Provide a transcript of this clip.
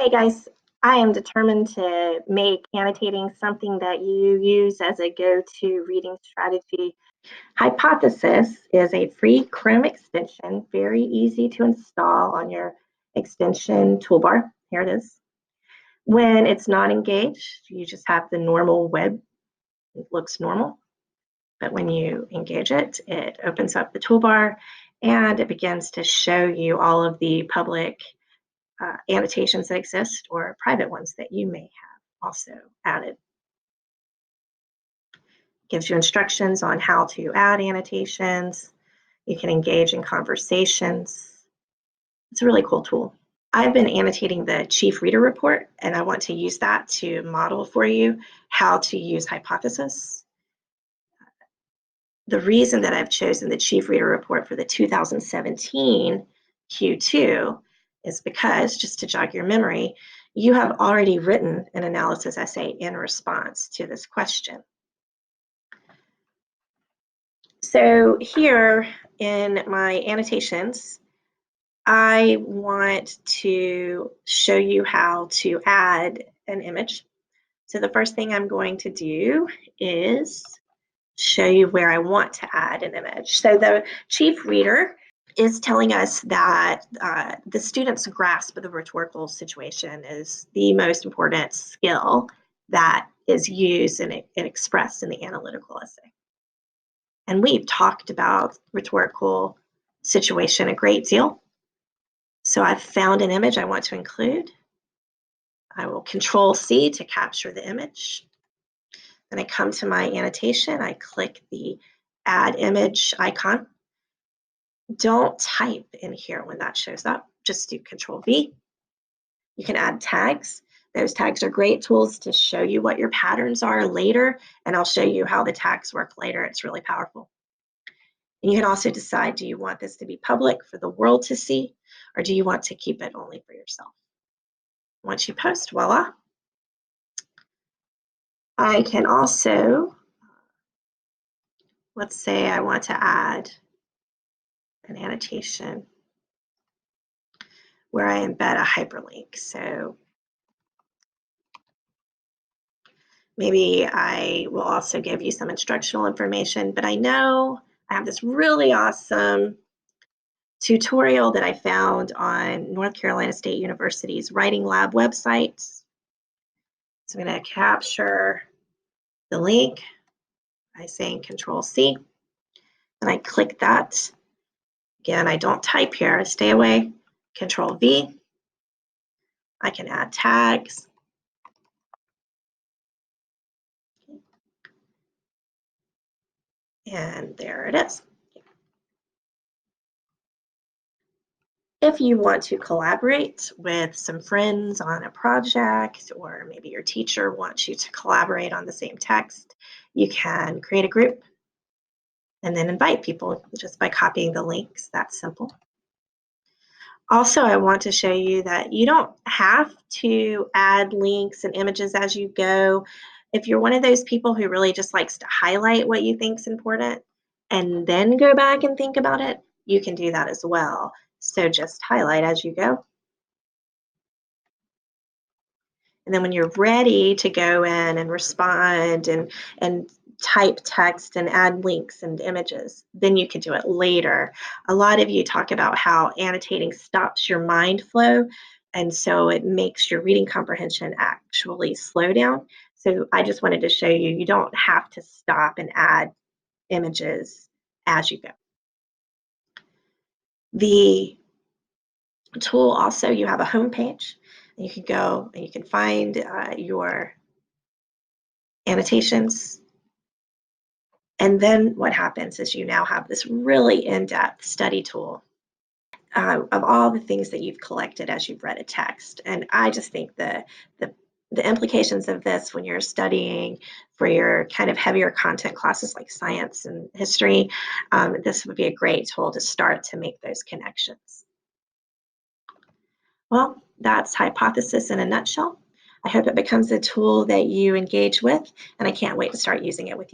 Hey guys, I am determined to make annotating something that you use as a go to reading strategy. Hypothesis is a free Chrome extension, very easy to install on your extension toolbar. Here it is. When it's not engaged, you just have the normal web. It looks normal. But when you engage it, it opens up the toolbar and it begins to show you all of the public annotations that exist or private ones that you may have also added. Gives you instructions on how to add annotations. You can engage in conversations. It's a really cool tool. I've been annotating the Chief Reader Report, and I want to use that to model for you how to use Hypothesis. The reason that I've chosen the Chief Reader Report for the 2017 Q2 is because, just to jog your memory, you have already written an analysis essay in response to this question. So here in my annotations, I want to show you how to add an image. So the first thing I'm going to do is show you where I want to add an image. So the chief reader is telling us that the student's grasp of the rhetorical situation is the most important skill that is used and expressed in the analytical essay. And we've talked about rhetorical situation a great deal. So I've found an image I want to include. I will Control C to capture the image. Then I come to my annotation, I click the Add Image icon. Don't type in here when that shows up, just do Control V. You can add tags. Those tags are great tools to show you what your patterns are later, and I'll show you how the tags work later. It's really powerful. And you can also decide, do you want this to be public for the world to see, or do you want to keep it only for yourself? Once you post, voila. I can also, let's say I want to add an annotation where I embed a hyperlink. So maybe I will also give you some instructional information, but I know I have this really awesome tutorial that I found on North Carolina State University's Writing Lab website. So I'm going to capture the link by saying Control C, and I click that. Again, I don't type here, stay away. Control V. I can add tags. And there it is. If you want to collaborate with some friends on a project, or maybe your teacher wants you to collaborate on the same text, you can create a group and then invite people just by copying the links. That's simple. Also, I want to show you that you don't have to add links and images as you go. If you're one of those people who really just likes to highlight what you think is important and then go back and think about it, you can do that as well. So just highlight as you go. And then when you're ready to go in and respond and type text and add links and images, then you can do it later. A lot of you talk about how annotating stops your mind flow, and so it makes your reading comprehension actually slow down. So I just wanted to show you, you don't have to stop and add images as you go. The tool also, you have a home page, and you can go and you can find your annotations. And then what happens is you now have this really in-depth study tool of all the things that you've collected as you've read a text. And I just think the implications of this when you're studying for your kind of heavier content classes like science and history, this would be a great tool to start to make those connections. Well, that's Hypothesis in a nutshell. I hope it becomes a tool that you engage with, and I can't wait to start using it with you.